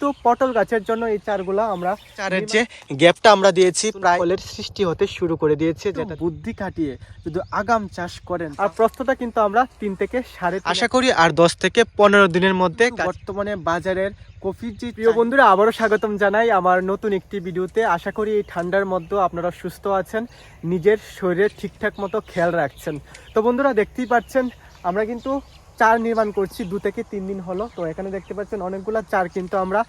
তো পটল গাছের জন্য এই চারগুলা আমরা চারের যে গ্যাপটা আমরা দিয়েছি প্রায় ফলের সৃষ্টি হতে শুরু করে দিয়েছে, যেটা বুদ্ধি খাটিয়ে যদি আগাম চাষ করেন আর প্রস্তুতটা কিন্তু আমরা 3 থেকে 3.5 আশা করি আর 10 থেকে 15 দিনের মধ্যে বর্তমানে বাজারের কফির যে প্রিয় বন্ধুরা আবারও স্বাগতম জানাই আমার নতুন একটি ভিডিওতে। আশা করি এই ঠান্ডার মধ্যে আপনারা সুস্থ আছেন, নিজের শরীরের ঠিকঠাক মতো খেয়াল রাখছেন। তো বন্ধুরা দেখতেই পাচ্ছেন আমরা কিন্তু চার নির্মাণ করছি 2 থেকে 3 দিন হলো। তো এখানে দেখতে পাচ্ছেন অনেকগুলা চার কিন্তু আমরা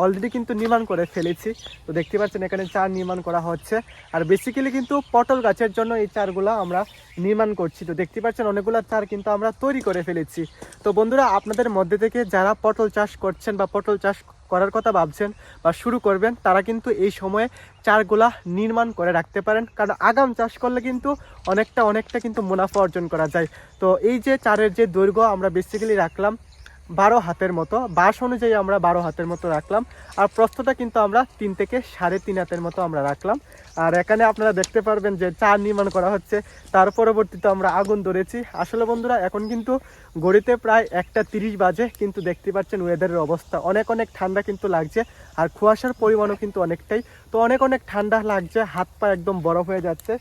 অলরেডি কিন্তু নির্মাণ করে ফেলেছি। তো দেখতে পাচ্ছেন এখানে চার নির্মাণ করা হচ্ছে, আর বেসিক্যালি কিন্তু পটল গাছের জন্য এই চারগুলা আমরা নির্মাণ করছি। তো দেখতে পাচ্ছেন অনেকগুলা চার কিন্তু আমরা তৈরি করে ফেলেছি। তো বন্ধুরা আপনাদের মধ্যে থেকে যারা পটল চাষ করছেন বা পটল চাষ করার কথা ভাবছেন বা শুরু করবেন, তারা কিন্তু এই সময়ে চারগুলা নির্মাণ করে রাখতে পারেন, কারণ আগাম চাষ করলে কিন্তু অনেকটা কিন্তু মুনাফা অর্জন করা যায়। তো এই যে চারের যে দৈর্ঘ্য আমরা বেসিক্যালি রাখলাম 12 হাতের মতো, বাঁশ অনুযায়ী আমরা 12 হাতের মতো রাখলাম, আর প্রস্থটা কিন্তু আমরা 3 থেকে 3.5 হাতের মতো আমরা রাখলাম। আর এখানে আপনারা দেখতে পারবেন যে চার নির্মাণ করা হচ্ছে, তার পরবর্তীতে আমরা আগুন ধরেছি। আসলে বন্ধুরা এখন কিন্তু ঘড়িতে প্রায় 1:30 বাজে, কিন্তু দেখতে পাচ্ছেন ওয়েদারের অবস্থা অনেক ঠান্ডা কিন্তু লাগছে, আর কুয়াশার পরিমাণও কিন্তু অনেকটাই। তো অনেক ঠান্ডা লাগছে, হাত পা একদম বরফ হয়ে যাচ্ছে।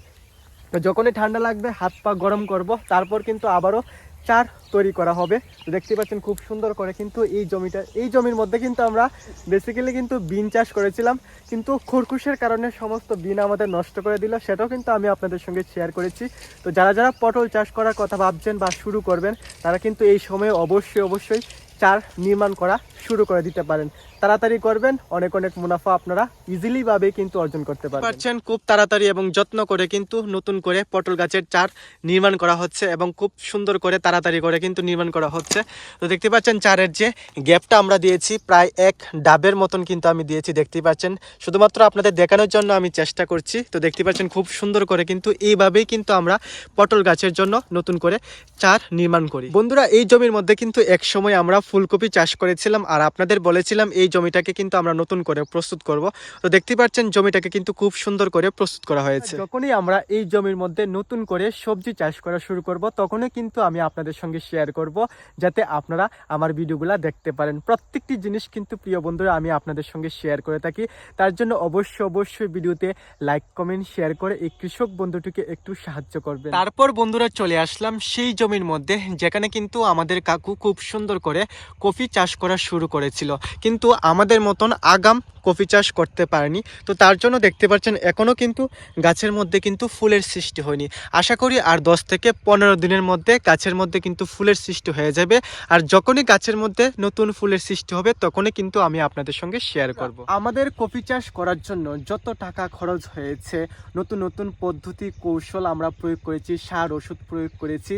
তো যখনই ঠান্ডা লাগবে হাত পা গরম করব, তারপর কিন্তু আবারও চার তৈরি করা হবে। তো দেখতে পাচ্ছেন খুব সুন্দর করে কিন্তু এই জমির মধ্যে কিন্তু আমরা বেসিক্যালি কিন্তু বিন চাষ করেছিলাম, কিন্তু খরকুশের কারণে সমস্ত বিন আমাদের নষ্ট করে দিল, সেটাও কিন্তু আমি আপনাদের সঙ্গে শেয়ার করেছি। তো যারা পটল চাষ করার কথা ভাবছেন বা শুরু করবেন, তারা কিন্তু এই সময়ে অবশ্যই চার নির্মাণ করা শুরু করে দিতে পারেন। তাড়াতাড়ি করবেন, অনেক মুনাফা আপনারা ইজিলি ভাবে কিন্তু অর্জন করতে পারছেন। খুব তাড়াতাড়ি এবং যত্ন করে কিন্তু নতুন করে পটল গাছের চার নির্মাণ করা হচ্ছে, এবং খুব সুন্দর করে তাড়াতাড়ি করে কিন্তু নির্মাণ করা হচ্ছে। তো দেখতে পাচ্ছেন চারের যে গ্যাপটা আমরা দিয়েছি প্রায় 1 ডাবের মতন কিন্তু আমি দিয়েছি, দেখতেই পাচ্ছেন। শুধুমাত্র আপনাদের দেখানোর জন্য আমি চেষ্টা করছি। তো দেখতে পাচ্ছেন খুব সুন্দর করে কিন্তু এইভাবেই কিন্তু আমরা পটল গাছের জন্য নতুন করে চার নির্মাণ করি। বন্ধুরা এই জমির মধ্যে কিন্তু এক সময় আমরা ফুলকপি চাষ করেছিলাম, আর আপনাদের বলেছিলাম এই জমিটাকে কিন্তু আমরা নতুন করে প্রস্তুত করব। তো দেখতে পাচ্ছেন জমিটাকে কিন্তু খুব সুন্দর করে প্রস্তুত করা হয়েছে। যখনই আমরা এই জমির মধ্যে নতুন করে সবজি চাষ করা শুরু করব, তখনই কিন্তু আমি আপনাদের সঙ্গে শেয়ার করব, যাতে আপনারা আমার ভিডিওগুলো দেখতে পারেন। প্রত্যেকটি জিনিস কিন্তু প্রিয় বন্ধুরা আমি আপনাদের সঙ্গে শেয়ার করে থাকি, তার জন্য অবশ্যই ভিডিওতে লাইক কমেন্ট শেয়ার করে এই কৃষক বন্ধুটিকে একটু সাহায্য করবেন। তারপর বন্ধুরা চলে আসলাম সেই জমির মধ্যে যেখানে কিন্তু আমাদের কাকু খুব সুন্দর করে কফি চাষ করা শুরু করেছিল, কিন্তু আমাদের মতন আগাম কফি চাষ করতে পারেনি। তো তার জন্য দেখতে পাচ্ছেন এখনও কিন্তু গাছের মধ্যে কিন্তু ফুলের সৃষ্টি হয়নি। আশা করি আর 10 থেকে 15 দিনের মধ্যে গাছের মধ্যে কিন্তু ফুলের সৃষ্টি হয়ে যাবে, আর যখনই গাছের মধ্যে নতুন ফুলের সৃষ্টি হবে তখনই কিন্তু আমি আপনাদের সঙ্গে শেয়ার করব। আমাদের কফি চাষ করার জন্য যত টাকা খরচ হয়েছে, নতুন পদ্ধতি কৌশল আমরা প্রয়োগ করেছি, সার ওষুধ প্রয়োগ করেছি,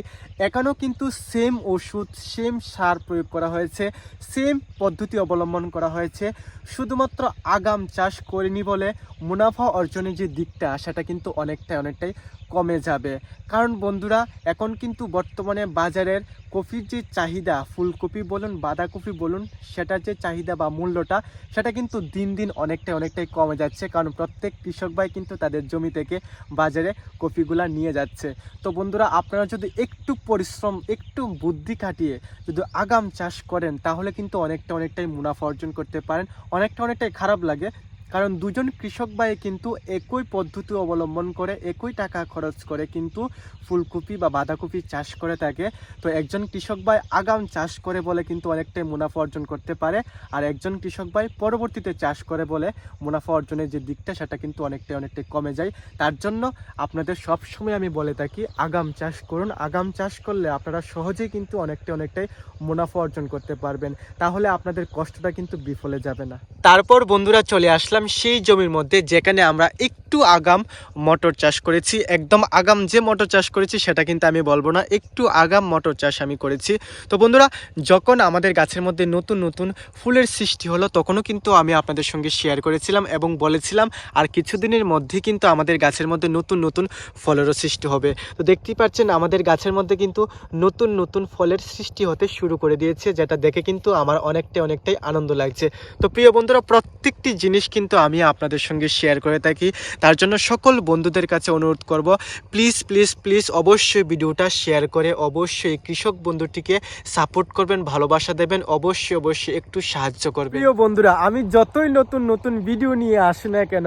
এখনও কিন্তু সেম ওষুধ সেম সার প্রয়োগ করা হয়েছে, সেম পদ্ধতি অবলম্বন করা হয়েছে। শুধুমাত্র আগাম চাষ করিনি বলে মুনাফা অর্জনের যে দিকটা, সেটা কিন্তু অনেকটাই কমে যাবে। কারণ বন্ধুরা এখন কিন্তু বর্তমানে বাজারের কফির যে চাহিদা, ফুলকপি বলুন বাঁধাকপি বলুন, সেটার যে চাহিদা বা মূল্যটা, সেটা কিন্তু দিন অনেকটাই কমে যাচ্ছে, কারণ প্রত্যেক কৃষক ভাই কিন্তু তাদের জমি থেকে বাজারে কফিগুলা নিয়ে যাচ্ছে। তো বন্ধুরা আপনারা যদি একটু পরিশ্রম একটু বুদ্ধি খাটিয়ে যদি আগাম চাষ করেন, তাহলে কিন্তু অনেকটাই মুনাফা অর্জন করতে পারেন। অনেকটাই খারাপ লাগে, কারণ দুজন কৃষক ভাই কিন্তু একই পদ্ধতি অবলম্বন করে একই টাকা খরচ করে কিন্তু ফুলকপি বা বাঁধাকপি চাষ করে থাকে। তো একজন কৃষক ভাই আগাম চাষ করে বলে কিন্তু অনেকটাই মুনাফা অর্জন করতে পারে, আর একজন কৃষক ভাই পরবর্তীতে চাষ করে বলে মুনাফা অর্জনের যে দিকটা, সেটা কিন্তু অনেকটাই কমে যায়। তার জন্য আপনাদের সবসময় আমি বলে থাকি আগাম চাষ করুন। আগাম চাষ করলে আপনারা সহজেই কিন্তু অনেকটাই মুনাফা অর্জন করতে পারবেন, তাহলে আপনাদের কষ্টটা কিন্তু বিফলে যাবে না। তারপর বন্ধুরা চলে আসলাম সেই জমির মধ্যে যেখানে আমরা একটু আগাম মটর চাষ করেছি। একদম আগাম যে মটর চাষ করেছি সেটা কিন্তু আমি বলবো না, একটু আগাম মটর চাষ আমি করেছি। তো বন্ধুরা যখন আমাদের গাছের মধ্যে নতুন ফুলের সৃষ্টি হলো, তখনও কিন্তু আমি আপনাদের সঙ্গে শেয়ার করেছিলাম এবং বলেছিলাম আর কিছুদিনের মধ্যে কিন্তু আমাদের গাছের মধ্যে নতুন ফলেরও সৃষ্টি হবে। তো দেখতেই পাচ্ছেন আমাদের গাছের মধ্যে কিন্তু নতুন ফলের সৃষ্টি হতে শুরু করে দিয়েছে, যেটা দেখে কিন্তু আমার অনেকটাই আনন্দ লাগছে। তো প্রিয় বন্ধুরা প্রত্যেকটি জিনিস কিন্তু আমি আপনাদের সঙ্গে শেয়ার করে থাকি, তার জন্য সকল বন্ধুদের কাছে অনুরোধ করব, প্লিজ প্লিজ প্লিজ অবশ্যই ভিডিওটা শেয়ার করে অবশ্যই কৃষক বন্ধুটিকে সাপোর্ট করবেন, ভালোবাসা দেবেন, অবশ্যই অবশ্যই একটু সাহায্য করবেন। প্রিয় বন্ধুরা, আমি যতই নতুন নতুন ভিডিও নিয়ে আসি না কেন,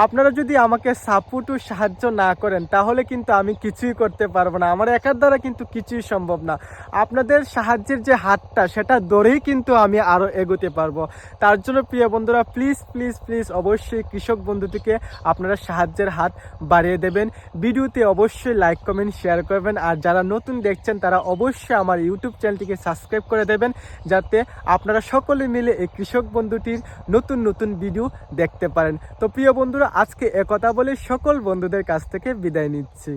আপনারা যদি আমাকে সাপোর্ট ও সাহায্য না করেন তাহলে কিন্তু আমি কিছুই করতে পারবো না। আমার একার দ্বারা কিন্তু কিছুই সম্ভব না। আপনাদের সাহায্যের যে হাতটা সেটা ধরেই কিন্তু আমি আরও এগোতে পারবো। তার জন্য প্রিয় বন্ধুরা, প্লিজ প্লিজ প্লিজ অবশ্যই কৃষক বন্ধুটিকে আপনারা সাহায্যের হাত বাড়িয়ে দেবেন। ভিডিওতে অবশ্যই লাইক কমেন্ট শেয়ার করবেন, আর যারা নতুন দেখছেন তারা অবশ্যই আমার ইউটিউব চ্যানেলটিকে সাবস্ক্রাইব করে দেবেন, যাতে আপনারা সকলে মিলে এই কৃষক বন্ধুটির নতুন নতুন ভিডিও দেখতে পারেন। তো প্রিয় বন্ধুরা, আজকে একথা বলে সকল বন্ধুদের কাছ থেকে বিদায় নিচ্ছি।